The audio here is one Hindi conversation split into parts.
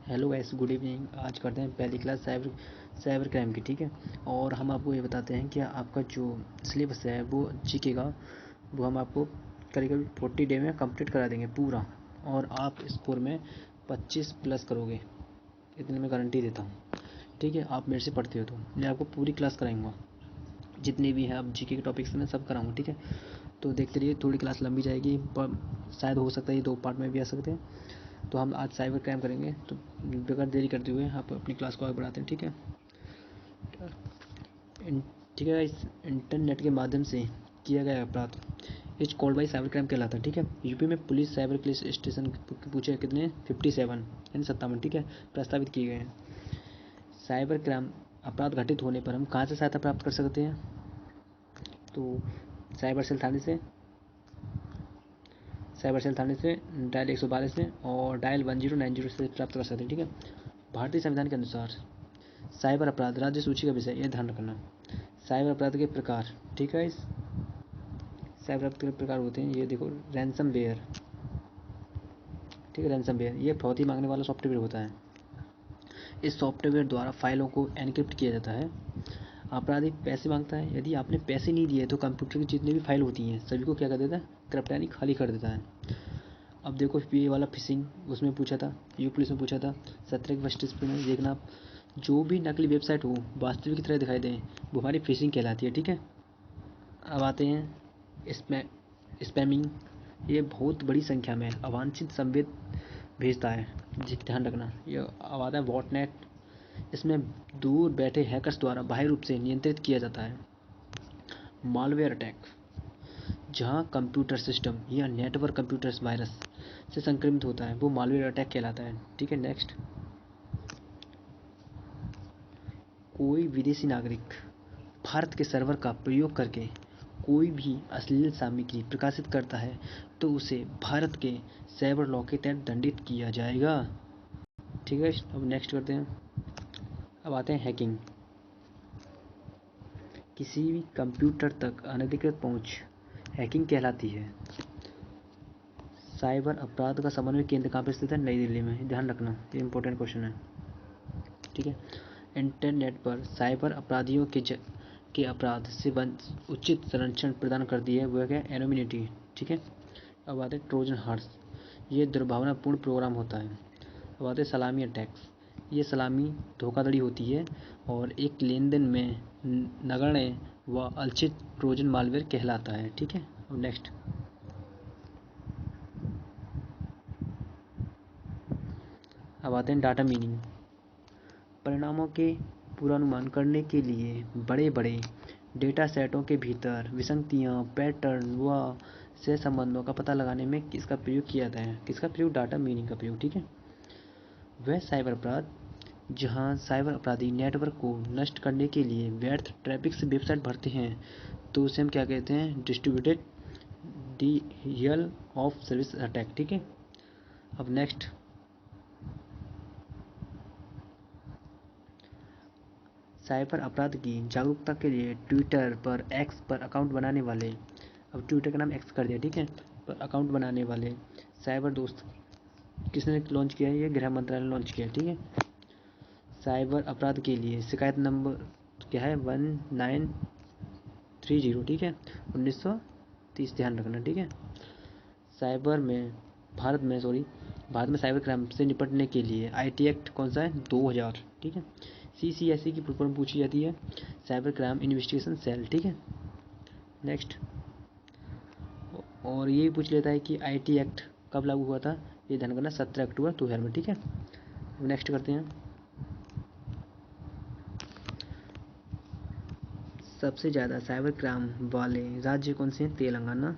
Hello guys, good evening. आज करते हैं पहली क्लास साइबर साइबर क्राइम की। ठीक है, और हम आपको ये बताते हैं कि आपका जो सिलेबस है वो जीके का, वो हम आपको करीब करीब 40 डे में कंप्लीट करा देंगे पूरा, और आप स्कोर में 25 प्लस करोगे, इतनी मैं गारंटी देता हूँ। ठीक है, आप मेरे से पढ़ते हो तो मैं आपको पूरी क्लास कराऊंगा, जितने भी हैं आप जीके के टॉपिक्स में सब कराऊंगा। ठीक है, तो देखते रहिए, थोड़ी क्लास लंबी जाएगी पर शायद हो सकता है ये 2 पार्ट में भी आ सकते हैं। तो हम आज साइबर क्राइम करेंगे, तो बगैर देरी करते हुए आप अपनी क्लास को आगे बढ़ाते हैं। ठीक है, ठीक है। इस इंटरनेट के माध्यम से किया गया अपराध is called by cyber crime कहलाता है। ठीक है, यूपी में पुलिस साइबर पुलिस स्टेशन पूछे कितने 57 यानी 57, ठीक है, प्रस्तावित किए गए हैं। साइबर क्राइम अपराध घटित होने पर हम कहाँ से सहायता प्राप्त कर सकते हैं? तो साइबर सेल थाने से, डायल 112 से और डायल 1090 से प्राप्त कर सकते हैं। ठीक है, भारतीय संविधान के अनुसार साइबर अपराध राज्य सूची का विषय, यह ध्यान रखना। साइबर अपराध के प्रकार, ठीक है, इस साइबर अपराध के प्रकार होते हैं, ये देखो, रैंसम वेयर। ठीक है, रैंसम वेयर ये फ्रॉती मांगने वाला सॉफ्टवेयर होता है। इस सॉफ्टवेयर द्वारा फाइलों को एनक्रिप्ट किया जाता है। अपराधी पैसे मांगता है, यदि आपने पैसे नहीं दिए तो कंप्यूटर की जितनी भी फाइल होती हैं सभी को क्या कर देता है, करप्ट यानी खाली कर देता है। अब देखो, ये वाला फिशिंग उसमें पूछा था, यू पुलिस में पूछा था, 17 की फर्स्ट में देखना आप, जो भी नकली वेबसाइट हो वास्तविक की तरह दिखाई दें वो हमारी फिशिंग कहलाती है। ठीक है, अब आते हैं स्पैमिंग। ये बहुत बड़ी संख्या में अवांछित संवेद भेजता है, जी ध्यान रखना। ये अब आता है बॉटनेट। इसमें दूर बैठे हैकर्स द्वारा बाह्य रूप से नियंत्रित किया जाता है। मालवेयर अटैक, जहाँ कंप्यूटर सिस्टम या नेटवर्क कंप्यूटर्स वायरस से संक्रमित होता है वो मालवेयर अटैक कहलाता है। ठीक है, नेक्स्ट, कोई विदेशी नागरिक भारत के सर्वर का प्रयोग करके कोई भी अश्लील सामग्री प्रकाशित करता है तो उसे भारत के साइबर लॉ के तहत दंडित किया जाएगा। ठीक है, अब नेक्स्ट करते हैं। अब आते हैं हैकिंग। किसी भी कंप्यूटर तक अनधिकृत पहुंच हैकिंग कहलाती है। साइबर अपराध का समन्वय केंद्र कहाँ पर स्थित है? नई दिल्ली में, ध्यान रखना, ये इंपॉर्टेंट क्वेश्चन है। ठीक है, इंटरनेट पर साइबर अपराधियों के अपराध से उचित संरक्षण प्रदान करती है वह क्या, एनोनिमिटी। ठीक है, अब आते हैं ट्रोजन हॉर्स। ये दुर्भावनापूर्ण प्रोग्राम होता है। अब आते हैं सलामी अटैक्स। ये सलामी धोखाधड़ी होती है और एक लेन देन में नगण्य व अलचित ट्रोजन मालवेयर कहलाता है। ठीक है, अब नेक्स्ट, अब आते हैं डाटा मीनिंग। परिणामों के पूर्वानुमान करने के लिए बड़े बड़े डेटा सेटों के भीतर विसंगतियाँ, पैटर्न व सहसंबंधों का पता लगाने में किसका प्रयोग किया जाता है? किसका प्रयोग? डाटा मीनिंग का प्रयोग। ठीक है, वह साइबर अपराध जहाँ साइबर अपराधी नेटवर्क को नष्ट करने के लिए व्यर्थ ट्रैफिक से वेबसाइट भरते हैं तो उसे हम क्या कहते हैं? Distributed denial of service attack. ठीक है, अब नेक्स्ट, साइबर अपराध की जागरूकता के लिए ट्विटर पर, एक्स पर अकाउंट बनाने वाले, अब ट्विटर का नाम एक्स कर दिया, ठीक है, पर अकाउंट बनाने वाले साइबर दोस्त किसने लॉन्च किया है? ये गृह मंत्रालय ने लॉन्च किया। ठीक है, साइबर अपराध के लिए शिकायत नंबर क्या है? 1930। ठीक है, 1930, ध्यान रखना। ठीक है, साइबर में भारत में साइबर क्राइम से निपटने के लिए आईटी एक्ट कौन सा है? 2000। ठीक है, सीसीएसई की फुल फॉर्म पूछी जाती है, साइबर क्राइम इन्वेस्टिगेशन सेल। ठीक है, नेक्स्ट, और ये भी पूछ लेता है कि आईटी एक्ट कब लागू हुआ था? ये ध्यान करना, 17 अक्टूबर 2000 में। ठीक है, नेक्स्ट करते हैं। सबसे ज़्यादा साइबर क्राइम वाले राज्य कौन से हैं? तेलंगाना,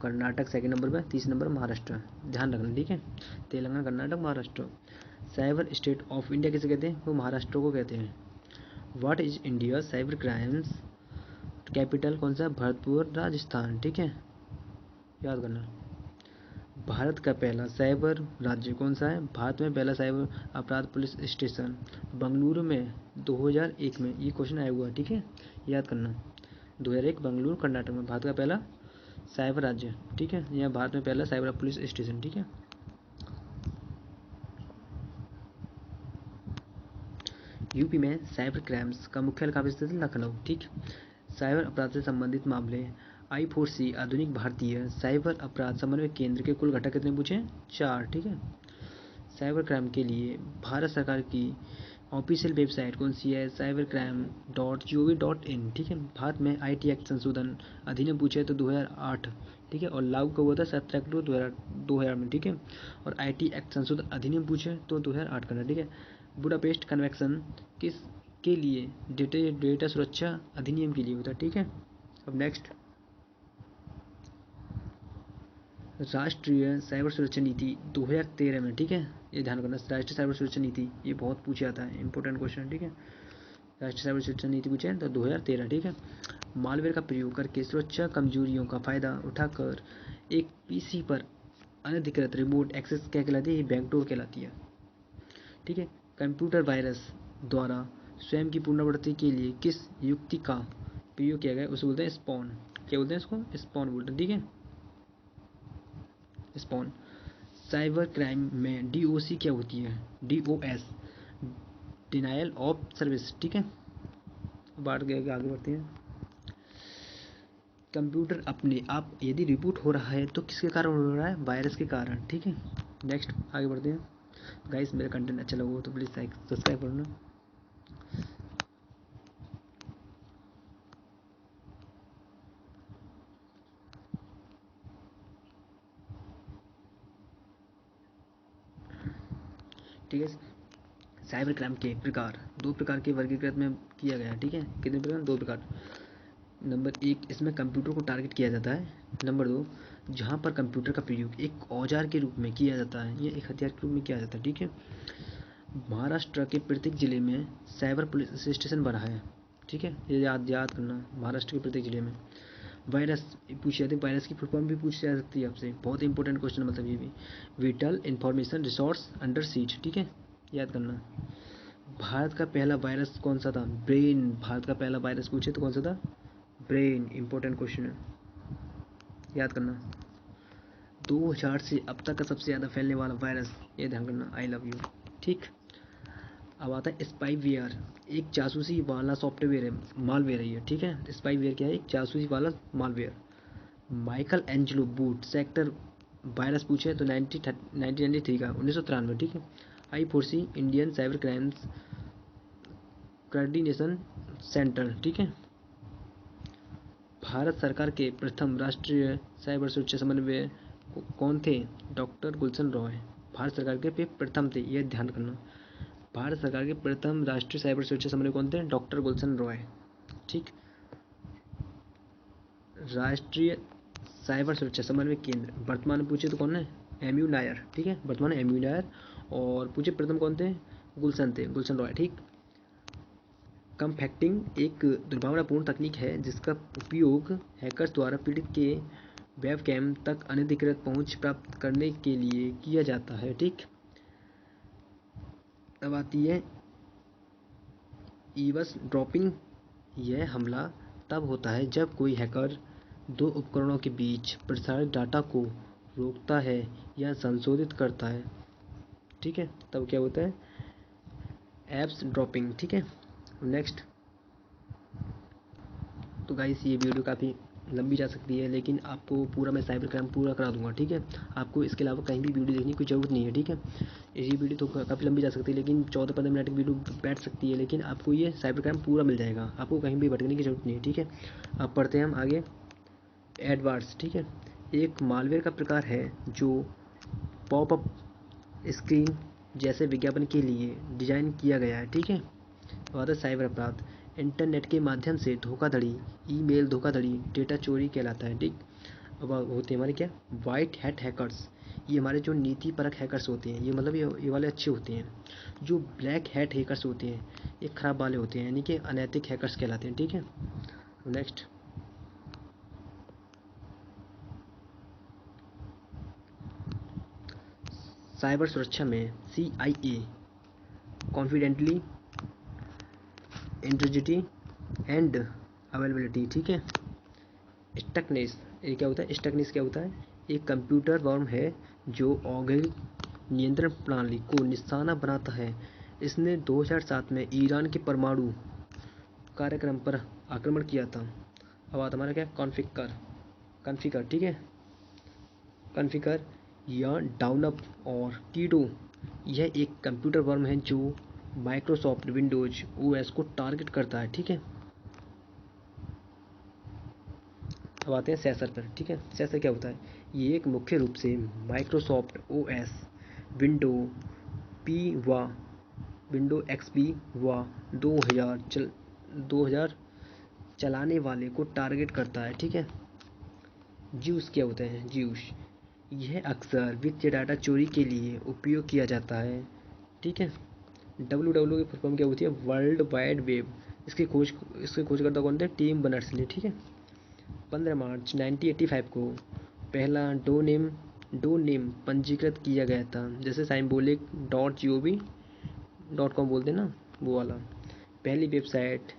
कर्नाटक सेकंड नंबर पर, तीसरे नंबर महाराष्ट्र, ध्यान रखना। ठीक है, Telangana, Karnataka, Maharashtra. Cyber state of India किसे कहते हैं? वो महाराष्ट्र को कहते हैं। What is India cyber crimes capital कौन सा? भरतपुर, राजस्थान। ठीक है, याद करना। भारत का पहला साइबर राज्य कौन सा है? भारत में पहला साइबर अपराध पुलिस स्टेशन बंगलुरु में 2001 में, ये क्वेश्चन आया हुआ है। ठीक है, याद करना, 2001 बंगलुरु, कर्नाटक में भारत का पहला साइबर राज्य। ठीक है, यह भारत में पहला साइबर पुलिस स्टेशन। ठीक है, यूपी में साइबर क्राइम्स का मुख्यालय कहाँ पे स्थित है? लखनऊ। ठीक, साइबर अपराध से संबंधित मामले। I4C आधुनिक भारतीय साइबर अपराध समन्वय केंद्र के कुल घटक कितने पूछे? 4। ठीक है, साइबर क्राइम के लिए भारत सरकार की ऑफिशियल वेबसाइट कौन सी है? cybercrime.gov.in। ठीक है, भारत में IT एक्ट संशोधन अधिनियम पूछे तो 2008। ठीक है, और लागू कब हुआ था? 17 अक्टूबर 2000 में। ठीक है, और IT एक्ट संशोधन अधिनियम पूछे तो 2008 करना। ठीक है, बुडापेस्ट कन्वेंशन किस के लिए? डेटा सुरक्षा अधिनियम के लिए होता है। ठीक है, अब नेक्स्ट, राष्ट्रीय साइबर सुरक्षा नीति 2013 में। ठीक है, ये ध्यान रखना, राष्ट्रीय साइबर सुरक्षा नीति ये बहुत पूछा जाता है, इंपॉर्टेंट क्वेश्चन। ठीक है, राष्ट्रीय साइबर सुरक्षा नीति पूछे तो 2013। ठीक है, मालवेयर का प्रयोग करके सुरक्षा कमजोरियों का फायदा उठाकर एक PC पर अनधिकृत रिमोट एक्सेस क्या कहलाती है? ये बैकडोर कहलाती है। ठीक है, कंप्यूटर वायरस द्वारा स्वयं की पुनरावृत्ति के लिए किस युक्ति का प्रयोग किया गया? उसे बोलते हैं स्पॉन। क्या बोलते हैं इसको? स्पॉन बोलते हैं। ठीक है, स्पॉन। साइबर क्राइम में DOC क्या होती है? DOS denial of service. ठीक है, बात आगे बढ़ते हैं। कंप्यूटर अपने आप यदि रिबूट हो रहा है तो किसके कारण हो रहा है? वायरस के कारण। ठीक है, नेक्स्ट आगे बढ़ते हैं। गाइस, मेरा कंटेंट अच्छा लगा हो तो प्लीज़ सब्सक्राइब करना। ठीक है, साइबर क्राइम के प्रकार 2 प्रकार के वर्गीकृत में किया गया है। ठीक है, कितने प्रकार? 2 प्रकार। नंबर 1, इसमें कंप्यूटर को टारगेट किया जाता है। नंबर 2, जहाँ पर कंप्यूटर का प्रयोग एक औजार के रूप में किया जाता है, ये एक हथियार के रूप में किया जाता है। ठीक है, महाराष्ट्र के प्रत्येक जिले में साइबर पुलिस स्टेशन बना है। ठीक है, ये याद करना, महाराष्ट्र के प्रत्येक जिले में। वायरस पूछी जाती है, वायरस की फुल फॉर्म भी पूछी जा सकती है आपसे, बहुत इंपॉर्टेंट क्वेश्चन मतलब ये भी। Whittle information resource under seize. ठीक है, याद करना। भारत का पहला वायरस कौन सा था? ब्रेन। भारत का पहला वायरस पूछे तो कौन सा था? ब्रेन। इंपॉर्टेंट क्वेश्चन है, याद करना। 2000 से अब तक का सबसे ज़्यादा फैलने वाला वायरस, ये ध्यान करना, आई लव यू। ठीक, अब आता है स्पाईवेयर। एक जासूसी वाला सॉफ्टवेयर है, मालवेयर है ये। ठीक है, स्पाईवेयर क्या है? एक जासूसी वाला malware. Michael Angelo boot sector virus पूछे तो 1993 का, 1993। ठीक है, I4C Indian cyber crimes coordination centre. ठीक है, भारत सरकार के प्रथम राष्ट्रीय साइबर सुरक्षा समन्वय कौन थे? डॉक्टर गुलशन रॉय। भारत सरकार के प्रथम थे, यह ध्यान करना। भारत सरकार के प्रथम राष्ट्रीय साइबर सुरक्षा समन्वय कौन थे? डॉक्टर गुलशन रॉय। ठीक, राष्ट्रीय साइबर सुरक्षा समन्वय केंद्र वर्तमान में पूछे तो कौन है? MU नायर। ठीक है, वर्तमान MU नायर। और पूछे प्रथम कौन थे? गुलशन थे, गुलशन रॉय। ठीक, कम्फेक्टिंग एक दुर्भावनापूर्ण तकनीक है जिसका उपयोग हैकर्स द्वारा पीड़ित के वेबकैम तक अनधिकृत पहुंच प्राप्त करने के लिए किया जाता है। ठीक, अब आती है ईवस ड्रॉपिंग। यह हमला तब होता है जब कोई हैकर 2 उपकरणों के बीच प्रसारित डाटा को रोकता है या संशोधित करता है। ठीक है, तब क्या होता है? Apps dropping. ठीक है, नेक्स्ट। तो गाइस, ये वीडियो काफ़ी लंबी जा सकती है, लेकिन आपको पूरा मैं साइबर क्राइम पूरा करा दूंगा। ठीक है, आपको इसके अलावा कहीं भी वीडियो देखने की ज़रूरत नहीं है। ठीक है, ये वीडियो तो काफ़ी लंबी जा सकती है, लेकिन 14-15 मिनट की वीडियो बैठ सकती है, लेकिन आपको ये साइबर क्राइम पूरा मिल जाएगा, आपको कहीं भी भटकने की ज़रूरत नहीं है। ठीक है, अब पढ़ते हैं हम आगे। एडवर्ड्स। ठीक है, एक मालवेयर का प्रकार है जो पॉपअप स्क्रीन जैसे विज्ञापन के लिए डिजाइन किया गया है। ठीक है, और साइबर अपराध इंटरनेट के माध्यम से धोखाधड़ी, ईमेल धोखाधड़ी, डेटा चोरी कहलाता है। ठीक, अब होते हैं हमारे क्या? White hat hackers. ये हमारे जो नीति परक हैकर्स होते हैं, ये मतलब ये वाले अच्छे होते हैं। जो ब्लैक हैट हैकर्स होते हैं, ये खराब वाले होते हैं, यानी कि अनैतिक हैकर्स कहलाते हैं। ठीक है, नेक्स्ट। साइबर सुरक्षा में CIA confidently integrity and availability. ठीक है, स्टकनेस, ये क्या होता है? स्टकनेस क्या होता है? एक कंप्यूटर वर्म है जो औद्योगिक नियंत्रण प्रणाली को निशाना बनाता है इसने 2007 में ईरान के परमाणु कार्यक्रम पर आक्रमण किया था। अब आता हमारा क्या, कॉन्फ़िगर, ठीक है, कॉन्फ़िगर या डाउनअप और कीडो, यह एक कंप्यूटर वर्म है जो माइक्रोसॉफ्ट विंडोज ओएस को टारगेट करता है, ठीक है। अब आते हैं सेसर पर, ठीक है। सेसर क्या होता है, ये एक मुख्य रूप से माइक्रोसॉफ्ट ओएस, विंडो पी व विंडो एक्सपी व 2000 चलाने वाले को टारगेट करता है, ठीक है। ज्यूस क्या होते हैं, ज्यूस यह अक्सर वित्तीय डाटा चोरी के लिए उपयोग किया जाता है, ठीक है। डब्ल्यू की फुल फॉर्म क्या होती है, वर्ल्ड वाइड वेब। इसकी खोजकर्ता कौन थे, टिम बर्नर्स-ली, ठीक है। 15 मार्च 1985 को पहला डोनेम पंजीकृत किया गया था, जैसे साइम्बोलिक .gov.com बोलते हैं ना, वो वाला। पहली वेबसाइट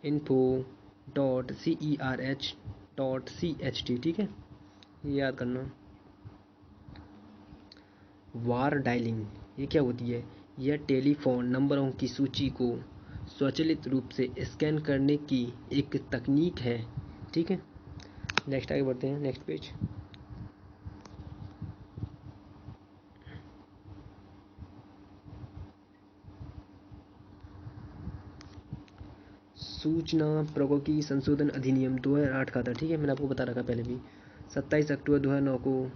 info.cerh.cht, ठीक है, ये याद करना। वार डायलिंग ये क्या होती है, यह टेलीफोन नंबरों की सूची को स्वचालित रूप से स्कैन करने की एक तकनीक है, ठीक है। नेक्स्ट आगे बढ़ते हैं, नेक्स्ट पेज। सूचना प्रौद्योगिकी संशोधन अधिनियम 2008 का था, ठीक है, मैंने आपको बता रखा पहले भी। 27 अक्टूबर 2009 को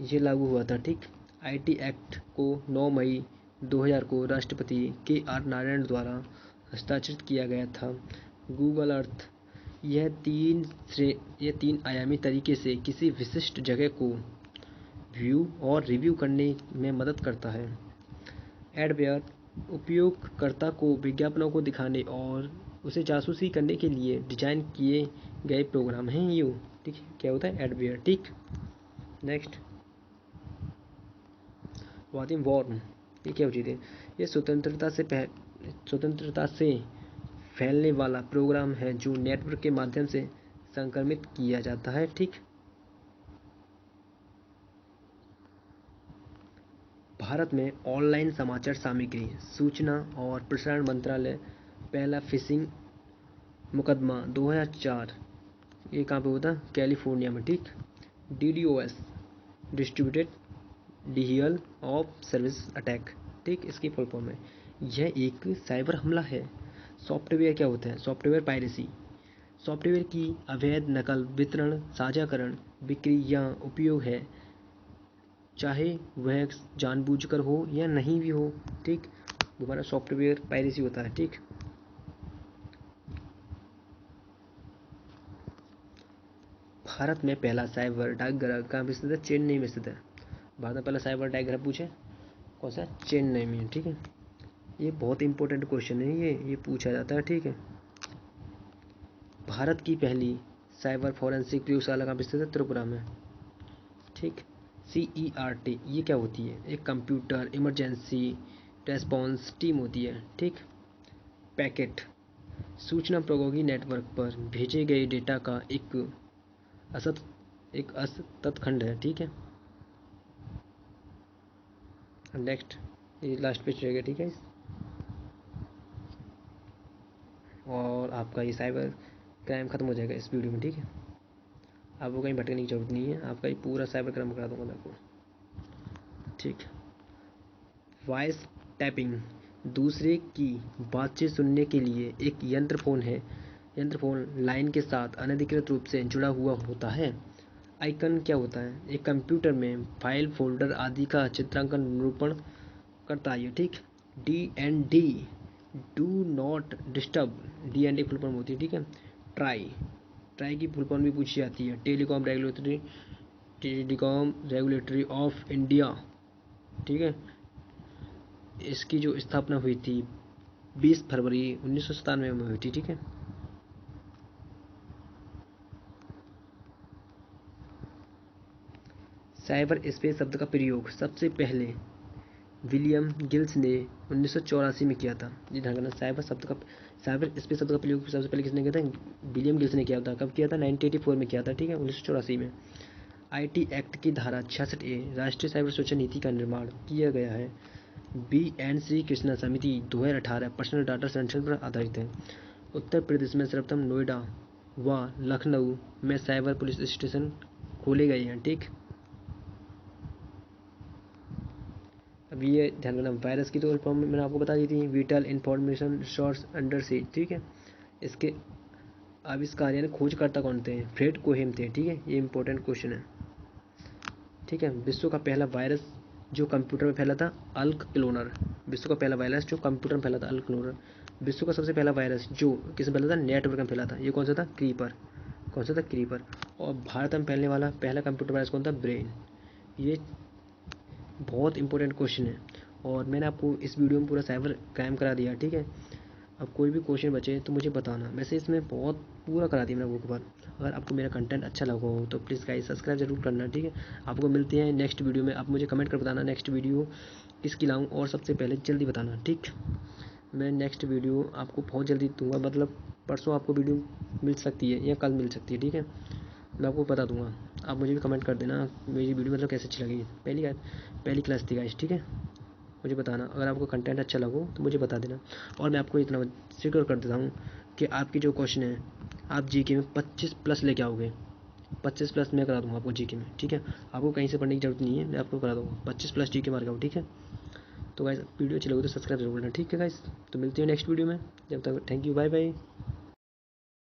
ये लागू हुआ था, ठीक। आईटी एक्ट को 9 मई 2000 को राष्ट्रपति KR नारायण द्वारा हस्ताक्षरित किया गया था। गूगल अर्थ यह तीन आयामी तरीके से किसी विशिष्ट जगह को व्यू और रिव्यू करने में मदद करता है। एडवेयर उपयोगकर्ता को विज्ञापनों को दिखाने और उसे जासूसी करने के लिए डिजाइन किए गए प्रोग्राम हैं ये, ठीक है। क्या होता है, एडवेयर, ठीक। नेक्स्ट वादिम वॉर्म ये क्या चीज़ है, ये स्वतंत्रता से फैलने वाला प्रोग्राम है जो नेटवर्क के माध्यम से संक्रमित किया जाता है, ठीक। भारत में ऑनलाइन समाचार सामग्री सूचना और प्रसारण मंत्रालय पहला फिशिंग मुकदमा 2004, ये कहाँ पे हुआ था, कैलिफोर्निया में, ठीक। DDoS distributed denial of service attack, ठीक, इसकी फुल फॉर्म है। यह एक साइबर हमला है। सॉफ्टवेयर क्या होता है, सॉफ्टवेयर पायरेसी सॉफ्टवेयर की अवैध नकल, वितरण, साझाकरण, बिक्री या उपयोग है, चाहे वह जानबूझकर हो या नहीं भी हो, ठीक। हमारा सॉफ्टवेयर पायरेसी होता है, ठीक। भारत में पहला साइबर डाकघर कहाँ पे स्थित है, चेन्नई में स्थित है। भारत में पहला साइबर डाकघर पूछे कौन सा, चेन्नई में, ठीक है। ये बहुत इंपॉर्टेंट क्वेश्चन है, ये पूछा जाता है, ठीक है। भारत की पहली साइबर फॉरेंसिक प्रयोगशाला कहाँ पे स्थित है, त्रिपुरा में, ठीक। CERT ये क्या होती है, एक कंप्यूटर इमरजेंसी रेस्पॉन्स टीम होती है, ठीक। पैकेट सूचना प्रौद्योगिकी नेटवर्क पर भेजे गए डेटा का एक असतत खंड है, ठीक है। नेक्स्ट ये लास्ट पेज रहेगा, ठीक है। और आपका ये साइबर क्राइम ख़त्म हो जाएगा इस वीडियो में, ठीक है। आपको कहीं भटकने की जरूरत नहीं है, आपका ये पूरा साइबर क्राइम करा दूंगा मैं आपको, ठीक। वॉइस टैपिंग दूसरे की बातचीत सुनने के लिए एक यंत्र फोन लाइन के साथ अनधिकृत रूप से जुड़ा हुआ होता है। आइकन क्या होता है, एक कंप्यूटर में फाइल, फोल्डर आदि का चित्रांकन निरूपण करता है, ठीक। DND do not disturb, DND full form होती है, ठीक है। ट्राई की फुल फॉर्म भी पूछी जाती है, टेलीकॉम रेगुलेटरी ऑफ इंडिया, ठीक है। इसकी जो स्थापना हुई थी 20 फरवरी 1997 में हुई थी, ठीक है। साइबर स्पेस शब्द का प्रयोग सबसे पहले विलियम गिल्स ने 1984 में किया था। जी ध्यान रखना, साइबर स्पेस शब्द का प्रयोग सबसे पहले किसने किया था, विलियम गिल्स ने किया था। कब किया था, 1984 में किया था, ठीक है, 1984 में। IT एक्ट की धारा 66A राष्ट्रीय साइबर सुरक्षा नीति का निर्माण किया गया है। BNC कृष्णा समिति 2018 पर्सनल डाटा सेंटर पर आधारित है। उत्तर प्रदेश में सर्वप्रथम नोएडा व लखनऊ में साइबर पुलिस स्टेशन खोले गए हैं। ठीक, अब ये ध्यान रखना, वायरस की तो फॉर्म मैंने आपको बता दी थी, विटल इंफॉर्मेशन सोर्स अंडर से। ठीक है, इसके आविष्कार यानी खोजकर्ता कौन थे? फ्रेड कोहेम थे। ठीक है, ये इंपॉर्टेंट क्वेश्चन है। ठीक है, विश्व का पहला वायरस जो कंप्यूटर में फैला था, अल्क क्लोनर। विश्व का पहला वायरस जो कंप्यूटर में फैला था, अल्क क्लोनर। विश्व का सबसे पहला वायरस जो किस में फैला था? नेटवर्क में फैला था। ये कौन सा था? क्रीपर। कौन सा था? क्रीपर। और भारत में फैलने वाला पहला कंप्यूटर वायरस कौन था? ब्रेन। ये बहुत इंपॉर्टेंट क्वेश्चन है और मैंने आपको इस वीडियो में पूरा साइबर क्राइम करा दिया। ठीक है, अब कोई भी क्वेश्चन बचे तो मुझे बताना। वैसे इसमें बहुत पूरा करा दिया मैंने आपको बार। अगर आपको मेरा कंटेंट अच्छा लगा हो तो प्लीज़ गाइस सब्सक्राइब जरूर करना। ठीक है, आपको मिलते हैं नेक्स्ट वीडियो में। आप मुझे कमेंट कर बताना नेक्स्ट वीडियो किसकी लाऊं और सबसे पहले जल्दी बताना। ठीक, मैं नेक्स्ट वीडियो आपको बहुत जल्दी दूंगा, मतलब परसों आपको वीडियो मिल सकती है या कल मिल सकती है। ठीक है, मैं आपको बता दूंगा। आप मुझे भी कमेंट कर देना मेरी वीडियो मतलब कैसे अच्छी लगी। पहली क्लास थी गाइस। ठीक है, मुझे बताना अगर आपको कंटेंट अच्छा लगो तो मुझे बता देना। और मैं आपको इतना जिक्र कर देता हूँ कि आपकी जो क्वेश्चन है आप जीके में 25 प्लस लेके आओगे। 25 प्लस मैं करा दूँगा आपको जीके में। ठीक है, आपको कहीं से पढ़ने की जरूरत नहीं है, मैं आपको करा दूँगा 25 प्लस जीके मार के आओ। ठीक है, तो गाइस वीडियो अच्छी लगी तो सब्सक्राइब जरूर करना। ठीक है गाइस, तो मिलते हैं नेक्स्ट वीडियो में। जब तक थैंक यू, बाय बाय।